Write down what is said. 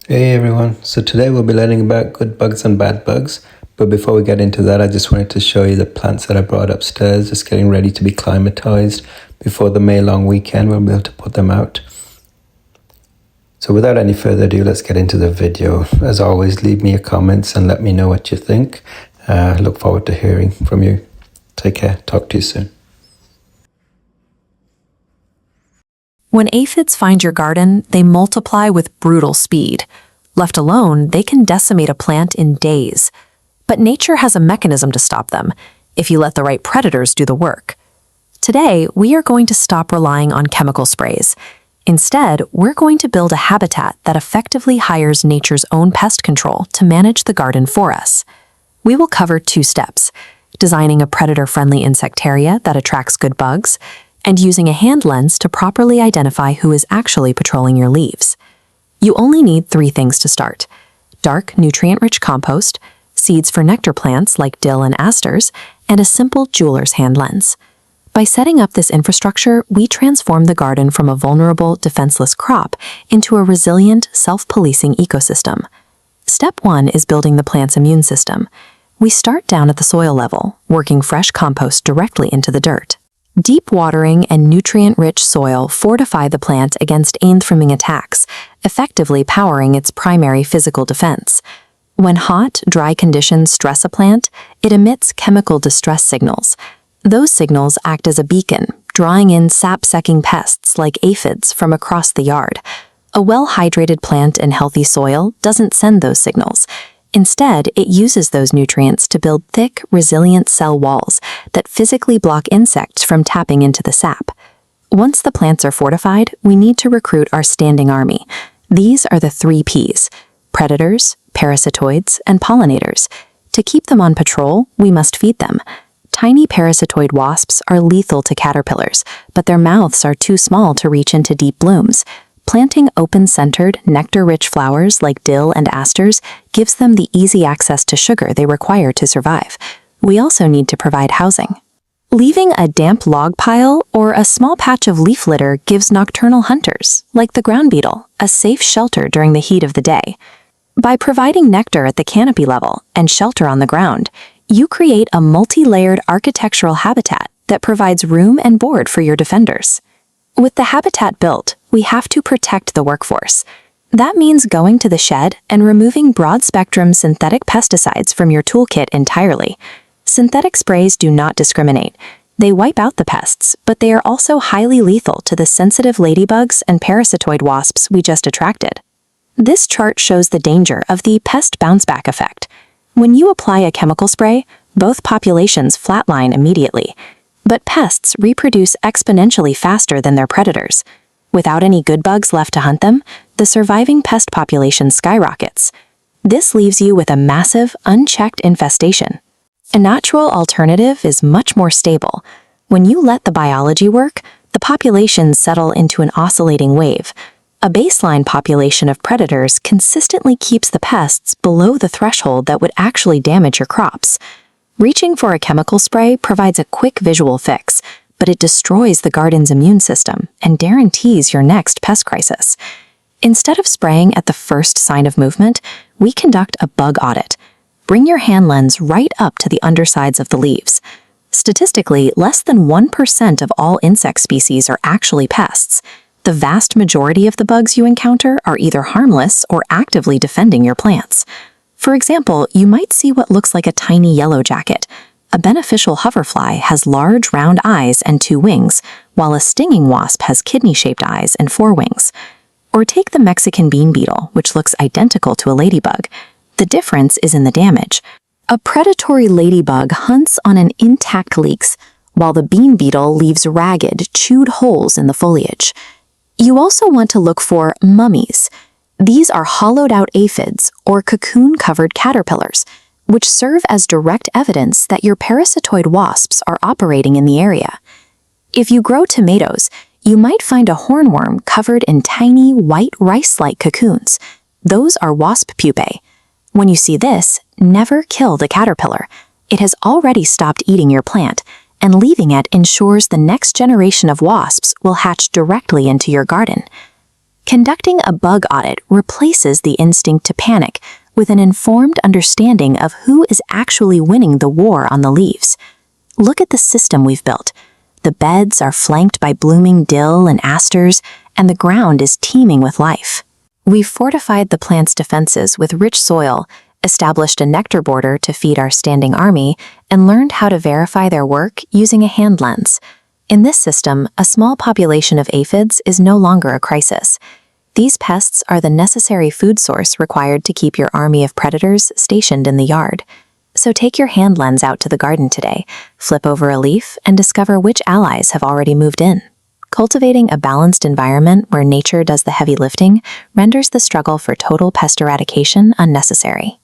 Hey everyone, so today we'll be learning about good bugs and bad bugs, but before we get into that I just wanted to show you the plants that I brought upstairs, just getting ready to be climatized. Before the May long weekend we'll be able to put them out. So without any further ado, let's get into the video. As always, leave me your comments and let me know what you think. I look forward to hearing from you. Take care, talk to you soon. When aphids find your garden, they multiply with brutal speed. Left alone, they can decimate a plant in days. But nature has a mechanism to stop them, if you let the right predators do the work. Today, we are going to stop relying on chemical sprays. Instead, we're going to build a habitat that effectively hires nature's own pest control to manage the garden for us. We will cover 2 steps: designing a predator-friendly insectaria that attracts good bugs, and using a hand lens to properly identify who is actually patrolling your leaves. You only need 3 things to start: dark, nutrient-rich compost, seeds for nectar plants like dill and asters, and a simple jeweler's hand lens. By setting up this infrastructure, we transform the garden from a vulnerable, defenseless crop into a resilient, self-policing ecosystem. Step 1 is building the plant's immune system. We start down at the soil level, working fresh compost directly into the dirt. Deep watering and nutrient-rich soil fortify the plant against anthramming attacks, effectively powering its primary physical defense. When hot, dry conditions stress a plant, it emits chemical distress signals. Those signals act as a beacon, drawing in sap-sucking pests like aphids from across the yard. A well-hydrated plant in healthy soil doesn't send those signals. Instead, it uses those nutrients to build thick, resilient cell walls that physically block insects from tapping into the sap. Once the plants are fortified, we need to recruit our standing army. These are the 3 Ps: predators, parasitoids, and pollinators. To keep them on patrol, we must feed them. Tiny parasitoid wasps are lethal to caterpillars, but their mouths are too small to reach into deep blooms. Planting open-centered, nectar-rich flowers like dill and asters gives them the easy access to sugar they require to survive. We also need to provide housing. Leaving a damp log pile or a small patch of leaf litter gives nocturnal hunters, like the ground beetle, a safe shelter during the heat of the day. By providing nectar at the canopy level and shelter on the ground, you create a multi-layered architectural habitat that provides room and board for your defenders. With the habitat built, we have to protect the workforce. That means going to the shed and removing broad-spectrum synthetic pesticides from your toolkit entirely. Synthetic sprays do not discriminate. They wipe out the pests, but they are also highly lethal to the sensitive ladybugs and parasitoid wasps we just attracted. This chart shows the danger of the pest bounce-back effect. When you apply a chemical spray, both populations flatline immediately. But pests reproduce exponentially faster than their predators. Without any good bugs left to hunt them, the surviving pest population skyrockets. This leaves you with a massive, unchecked infestation. A natural alternative is much more stable. When you let the biology work, the populations settle into an oscillating wave. A baseline population of predators consistently keeps the pests below the threshold that would actually damage your crops. Reaching for a chemical spray provides a quick visual fix, but it destroys the garden's immune system and guarantees your next pest crisis. Instead of spraying at the first sign of movement, we conduct a bug audit. Bring your hand lens right up to the undersides of the leaves. Statistically, less than 1% of all insect species are actually pests. The vast majority of the bugs you encounter are either harmless or actively defending your plants. For example, you might see what looks like a tiny yellow jacket. A beneficial hoverfly has large round eyes and 2 wings, while a stinging wasp has kidney-shaped eyes and 4 wings. Or take the Mexican bean beetle, which looks identical to a ladybug. The difference is in the damage. A predatory ladybug hunts on an intact leeks, while the bean beetle leaves ragged, chewed holes in the foliage. You also want to look for mummies. These are hollowed-out aphids, or cocoon-covered caterpillars, which serve as direct evidence that your parasitoid wasps are operating in the area. If you grow tomatoes, you might find a hornworm covered in tiny, white rice-like cocoons. Those are wasp pupae. When you see this, never kill the caterpillar. It has already stopped eating your plant, and leaving it ensures the next generation of wasps will hatch directly into your garden. Conducting a bug audit replaces the instinct to panic with an informed understanding of who is actually winning the war on the leaves. Look at the system we've built. The beds are flanked by blooming dill and asters, and the ground is teeming with life. We've fortified the plant's defenses with rich soil, established a nectar border to feed our standing army, and learned how to verify their work using a hand lens. In this system, a small population of aphids is no longer a crisis. These pests are the necessary food source required to keep your army of predators stationed in the yard. So take your hand lens out to the garden today, flip over a leaf, and discover which allies have already moved in. Cultivating a balanced environment where nature does the heavy lifting renders the struggle for total pest eradication unnecessary.